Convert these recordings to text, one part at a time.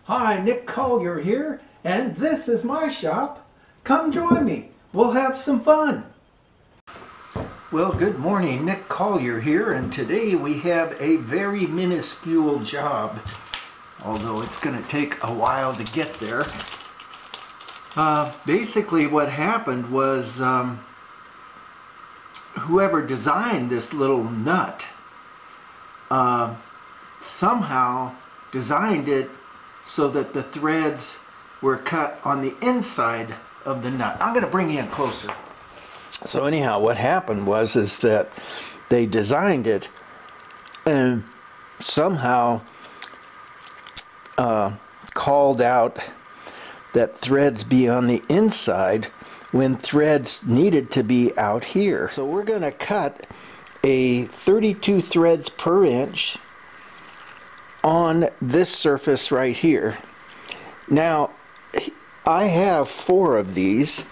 Hi, Nick Collier here, and this is my shop. Come join me. We'll have some fun. Well, good morning. Nick Collier here, and today we have a very minuscule job, although it's going to take a while to get there. Basically what happened was whoever designed this little nut somehow designed it so that the threads were cut on the inside of the nut. I'm going to bring you in closer. So anyhow, what happened was that they designed it and somehow called out that threads be on the inside when threads needed to be out here. So we're going to cut a 32 threads per inch on this surface right here. Now, I have 4 of these,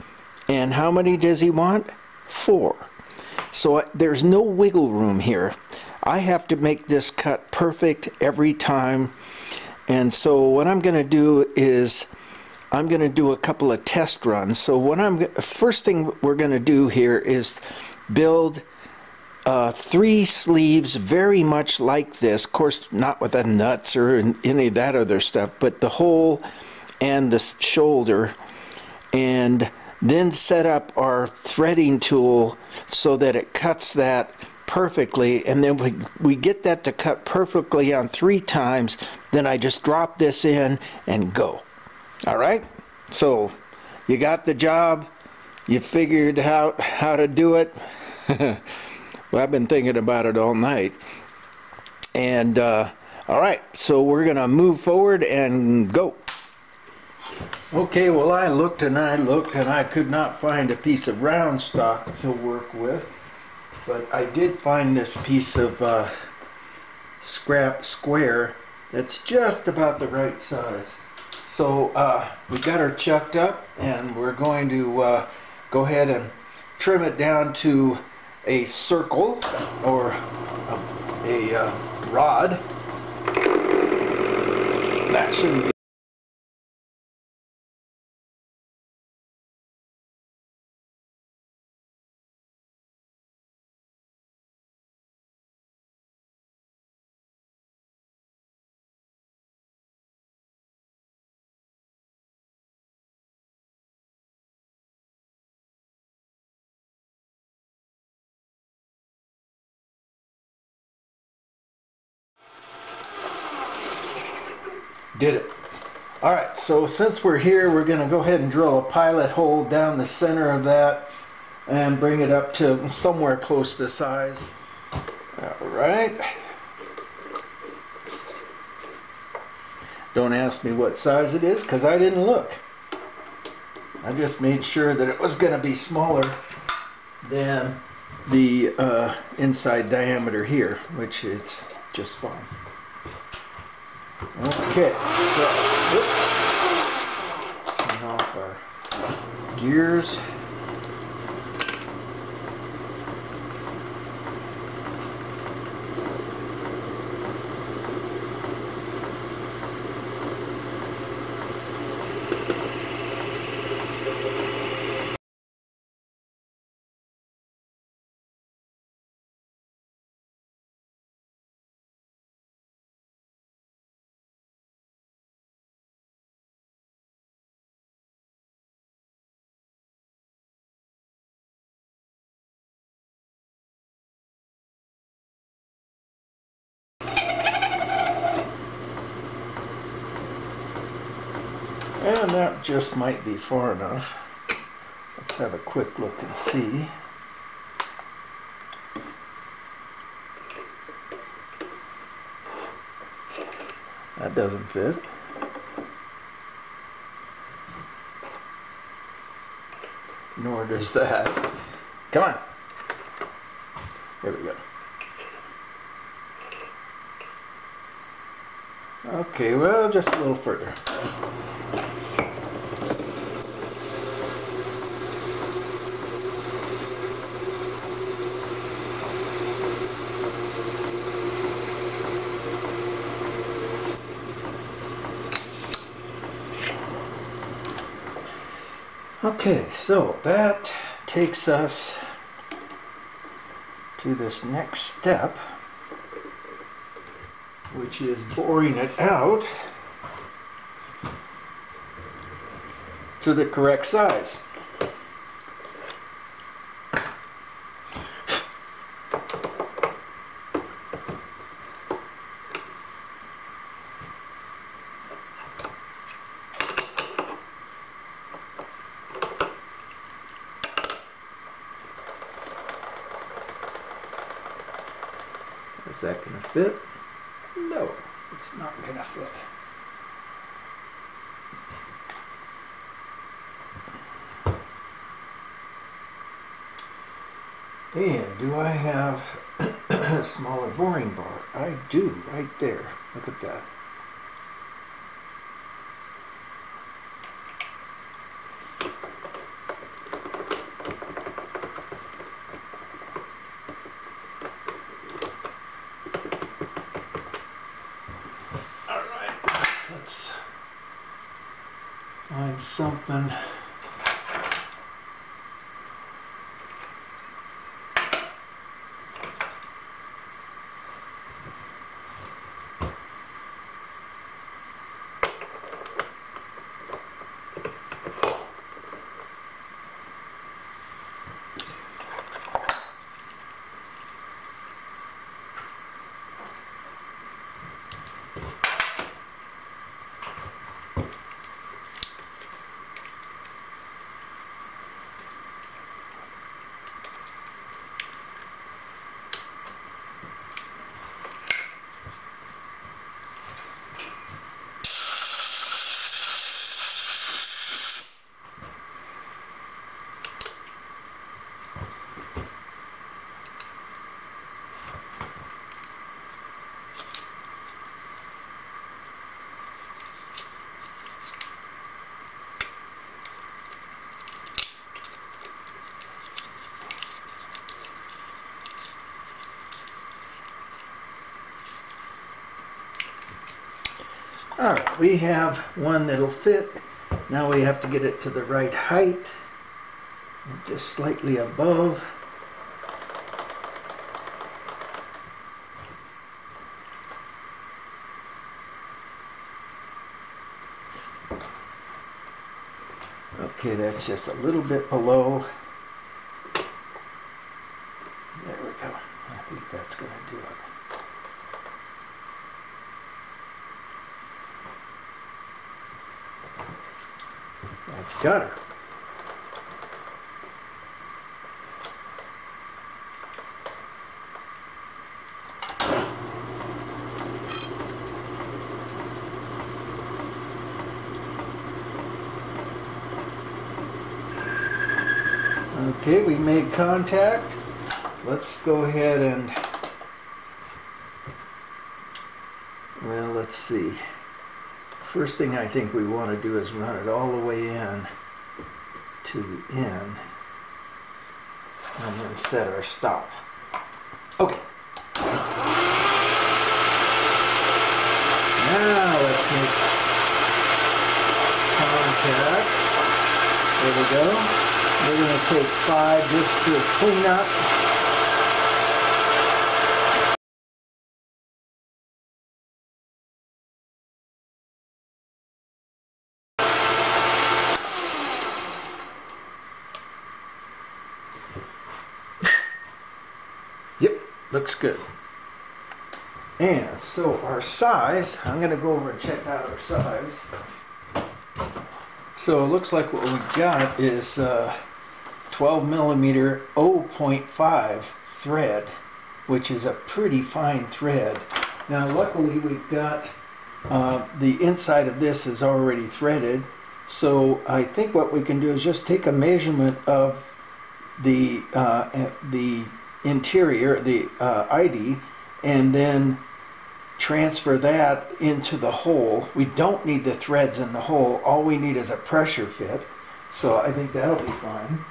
and how many does he want? 4. So there's no wiggle room here. I have to make this cut perfect every time, and so what I'm going to do is I'm going to do a couple of test runs. So first thing we're going to do here is build 3 sleeves very much like this. Of course, not with the nuts or any of that other stuff, but the hole and the shoulder, and then set up our threading tool so that it cuts that perfectly, and then we get that to cut perfectly on 3 times. Then I just drop this in and go. All right, so you got the job, you figured out how to do it. Well, I've been thinking about it all night. And all right, so we're gonna move forward and go. Okay, well, I looked and I could not find a piece of round stock to work with, but I did find this piece of scrap square that's just about the right size. So we got her chucked up, and we're going to go ahead and trim it down to a circle or a rod. That shouldn't be. Did it. All right, so since we're here, we're going to go ahead and drill a pilot hole down the center of that and bring it up to somewhere close to size. All right. Don't ask me what size it is, because I didn't look. I just made sure that it was going to be smaller than the inside diameter here, which is just fine. Okay, so turn off our gears. And that just might be far enough. Let's have a quick look and see. That doesn't fit. Nor does that. Come on. There we go. Okay, well, just a little further. Okay, so that takes us to this next step, which is boring it out to the correct size. Is that going to fit? No, it's not going to fit. And do I have a smaller boring bar? I do, right there. Look at that. Let's find something. Alright, we have one that'll fit. Now we have to get it to the right height, just slightly above. Okay, that's just a little bit below. There we go. I think that's going to do it. That's got her. Okay, we made contact. Let's go ahead and, well, let's see. First thing I think we want to do is run it all the way in to the end and then set our stop. Okay. Now let's make contact. There we go. We're going to take 5 just to clean up. Yep, looks good. And so our size, I'm going to go over and check out our size. So it looks like what we got is 12 millimeter 0.5 thread, which is a pretty fine thread. Now luckily we've got the inside of this is already threaded, so I think what we can do is just take a measurement of the interior, the ID, and then transfer that into the hole. We don't need the threads in the hole. All we need is a pressure fit. So I think that'll be fine.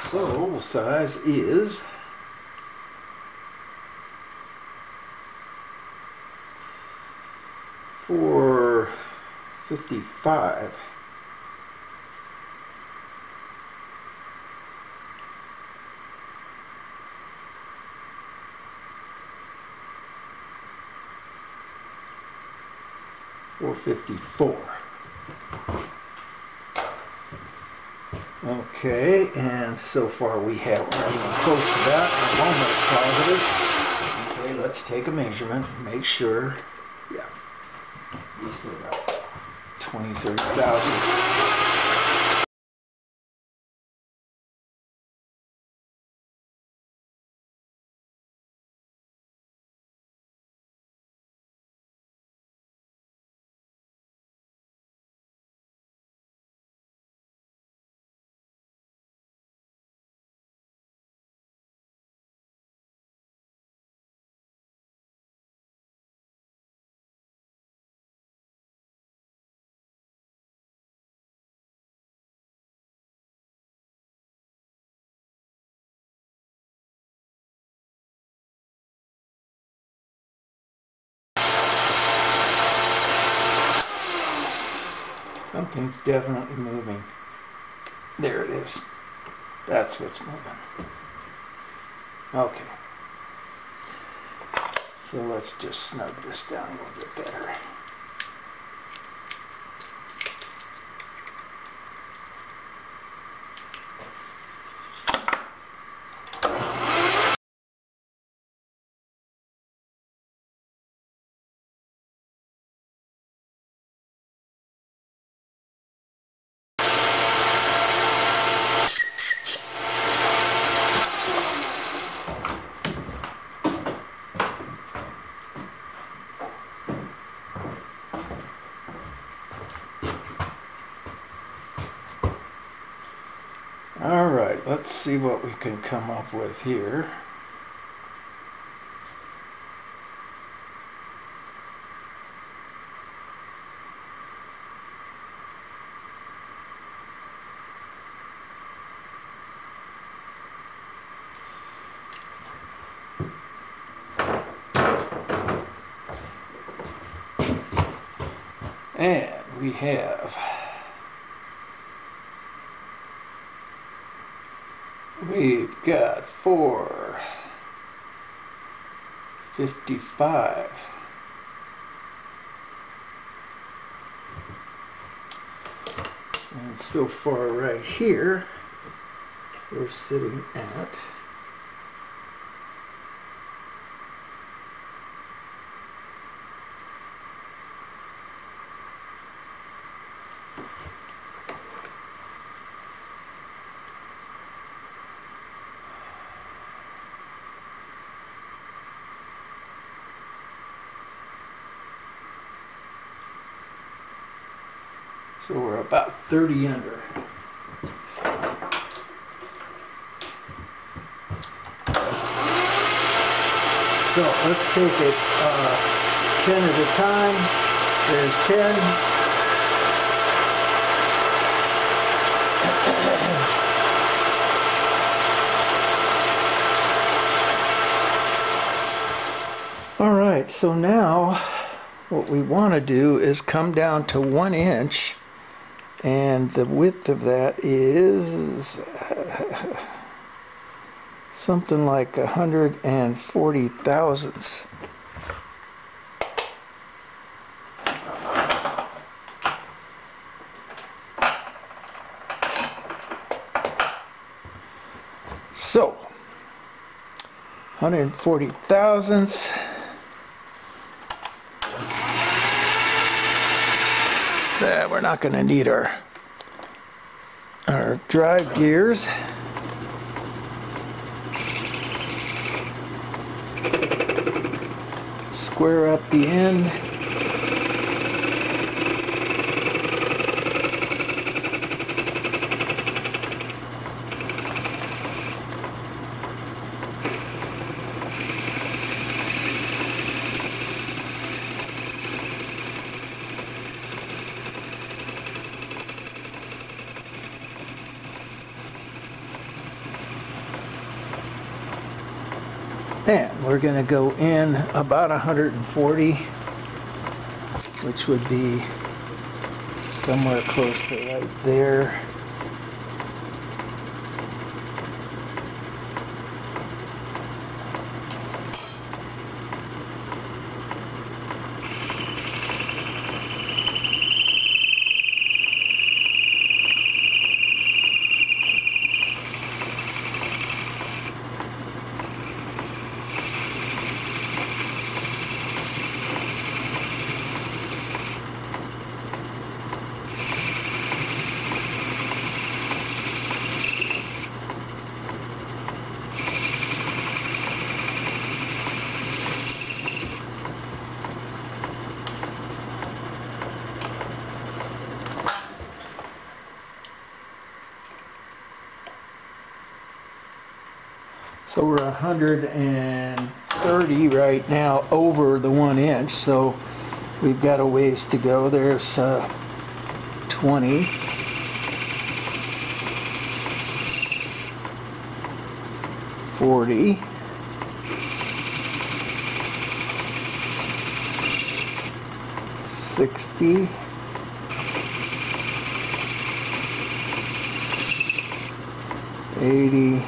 So the size is 455. 454. Okay, and so far we have, we're not even close to that. We're almost positive. Okay, let's take a measurement, make sure. Yeah, we still got 20, 30 thousandths. Something's definitely moving. There it is. That's what's moving. Okay. So let's just snug this down a little bit better. All right, let's see what we can come up with here. And we've got 455. And so far right here, we're sitting at so we're about 30 under. So let's take it 10 at a time. There's 10. All right, so now what we want to do is come down to 1 inch, and the width of that is something like 140 thousandths. So 140 thousandths. We're not going to need our drive gears. Square up the end. And we're going to go in about 140, which would be somewhere close to right there. So we're 130 right now over the 1 inch, so we've got a ways to go. There's 20. 40. 60. 80.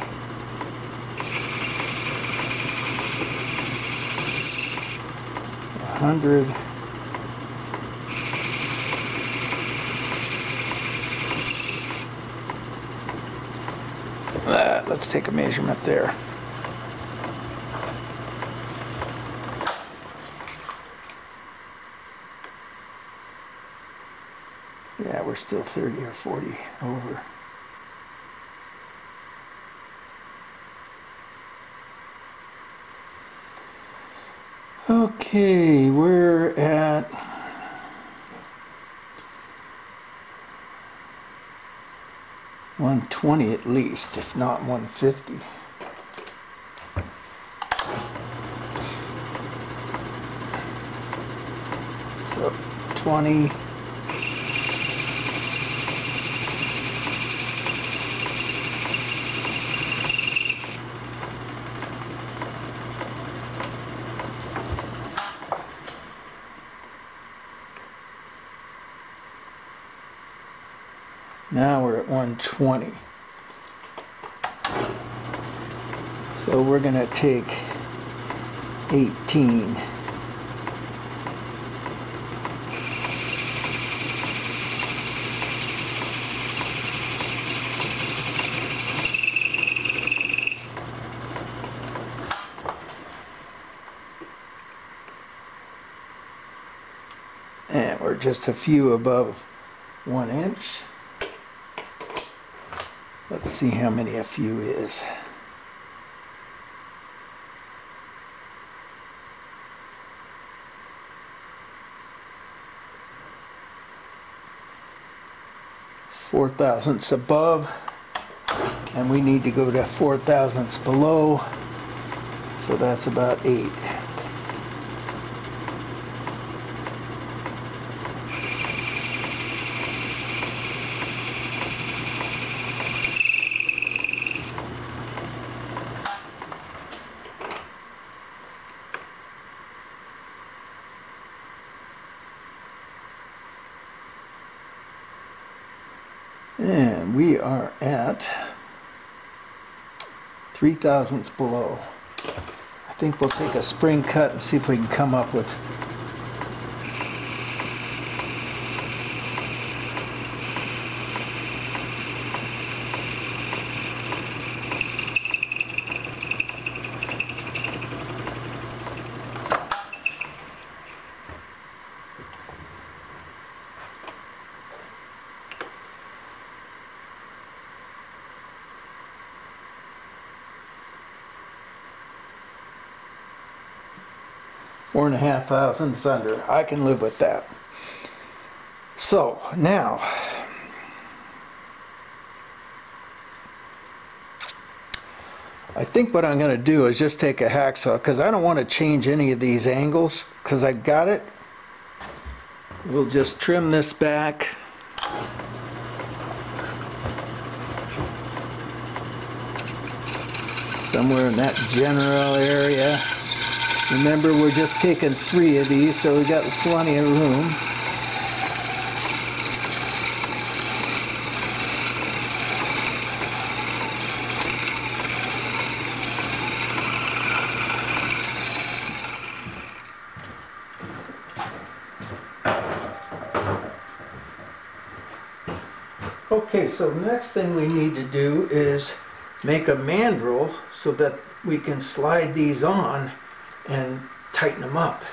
100. Let's take a measurement there. Yeah, we're still 30 or 40 over. Okay, we're at 120 at least, if not 150. So 20. Now we're at 120. So we're going to take 18. And we're just a few above 1 inch. Let's see how many a few is. Four thousandths above, and we need to go to 4 thousandths below, so that's about 8. And we are at 3 thousandths below. I think we'll take a spring cut and see if we can come up with four and a half thousandths under. I can live with that. So now I think what I'm going to do is just take a hacksaw, because I don't want to change any of these angles because I've got it. We'll just trim this back. Somewhere in that general area. Remember, we're just taking 3 of these, so we got plenty of room. Okay, so the next thing we need to do is make a mandrel so that we can slide these on and tighten them up.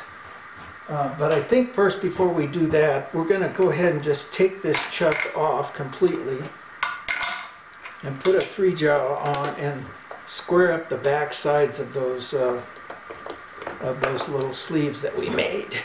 But I think first, before we do that, we're going to go ahead and just take this chuck off completely and put a 3-jaw on and square up the back sides of those little sleeves that we made.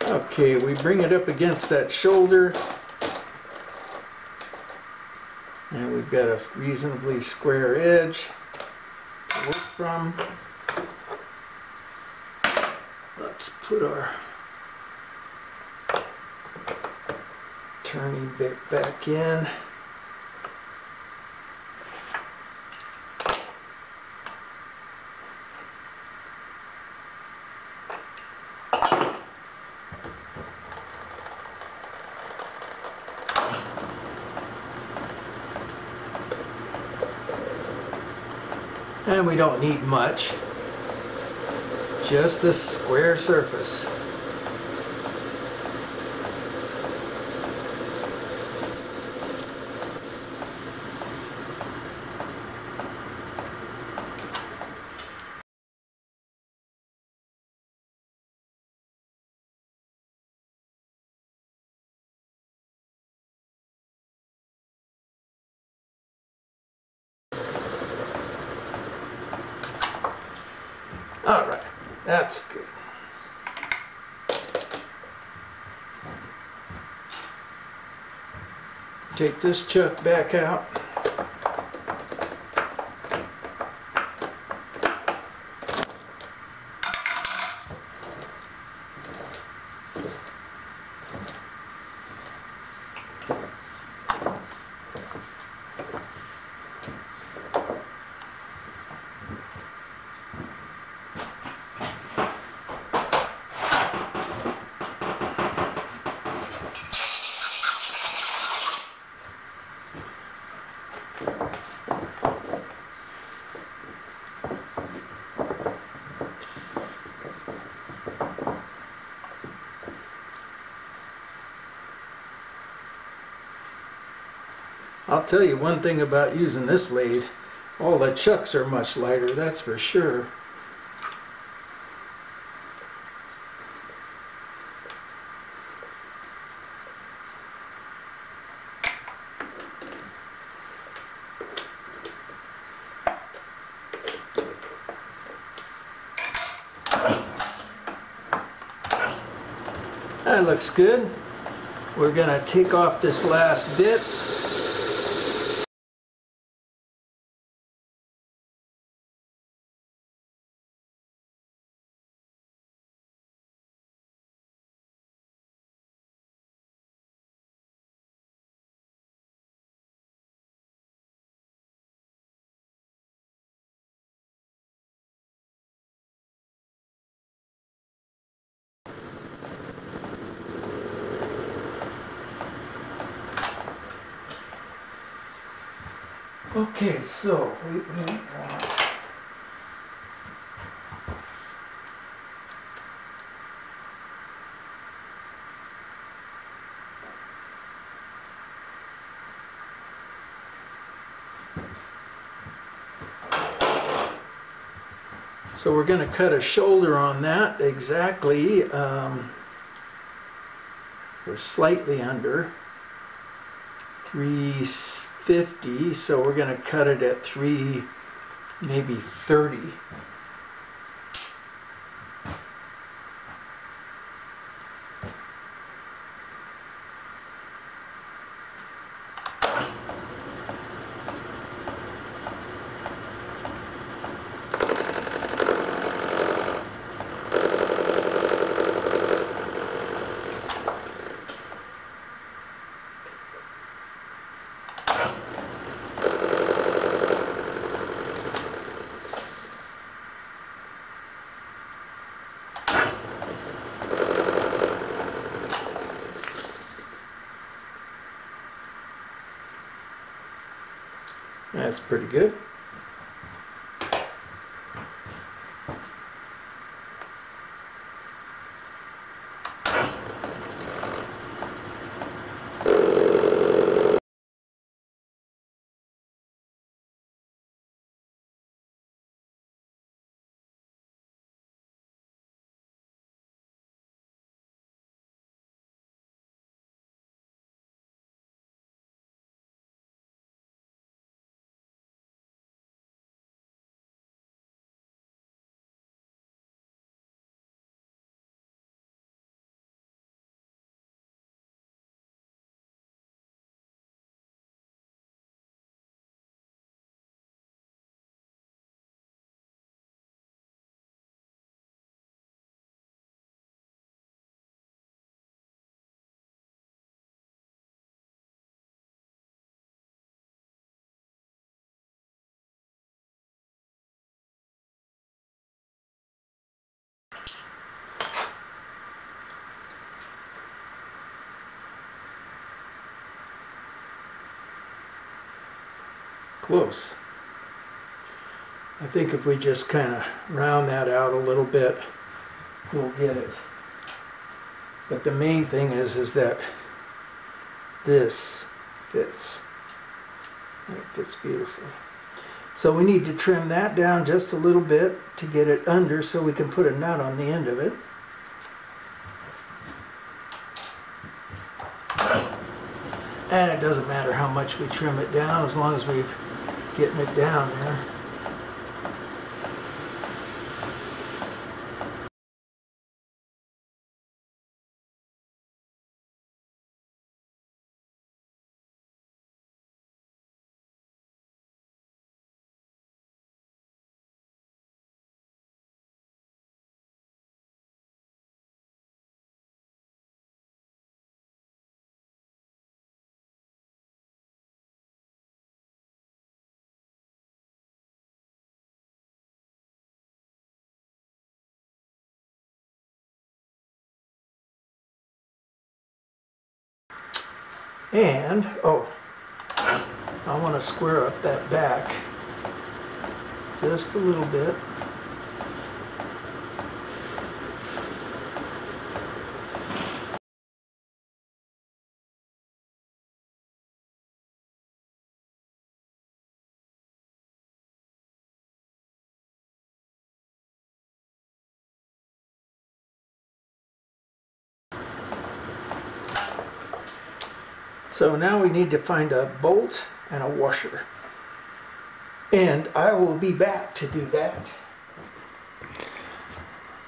Okay, we bring it up against that shoulder, and we've got a reasonably square edge to work from. Let's put our turning bit back in. And we don't need much, just a square surface. All right, that's good. Take this chuck back out. I'll tell you one thing about using this lathe, all the chucks are much lighter, that's for sure. That looks good. We're going to take off this last bit. Okay, so we want so we're going to cut a shoulder on that exactly. We're slightly under 350, so we're going to cut it at 3, maybe 30. That's pretty good. close. I think if we just kind of round that out a little bit, we'll get it. But the main thing is that this fits. And it fits beautifully. So we need to trim that down just a little bit to get it under so we can put a nut on the end of it. And it doesn't matter how much we trim it down as long as we're getting it down there. And, oh, I want to square up that back just a little bit. So now we need to find a bolt and a washer. And I will be back to do that.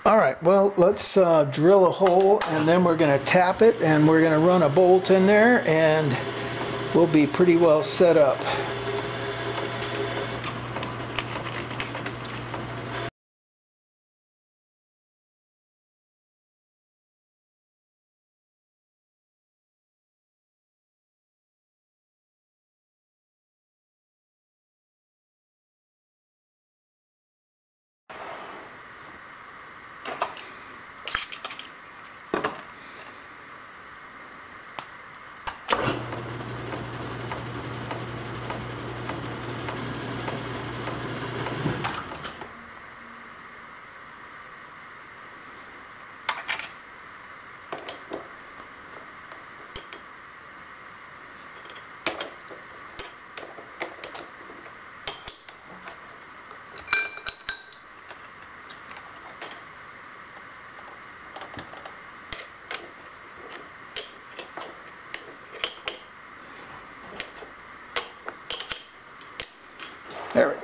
Alright, well, let's drill a hole, and then we're going to tap it, and we're going to run a bolt in there, and we'll be pretty well set up. There we go.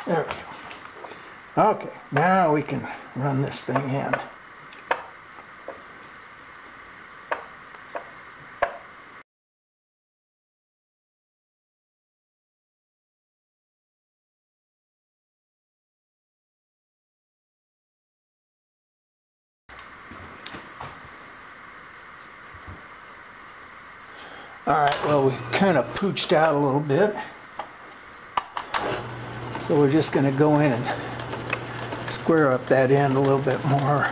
There we go. Okay, now we can run this thing in. Alright, well, we kind of pooched out a little bit. So we're just going to go in and square up that end a little bit more.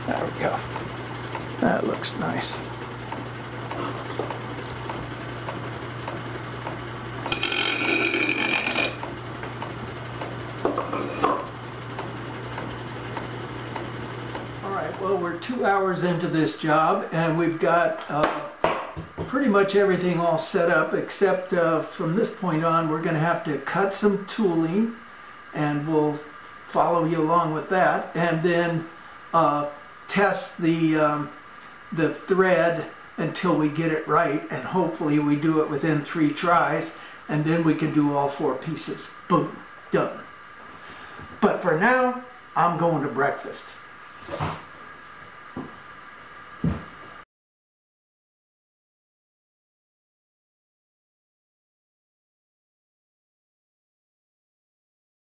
There we go. That looks nice. Well, we're 2 hours into this job, and we've got pretty much everything all set up, except from this point on we're going to have to cut some tooling, and we'll follow you along with that, and then test the thread until we get it right, and hopefully we do it within 3 tries, and then we can do all 4 pieces. Boom, done. But for now, I'm going to breakfast.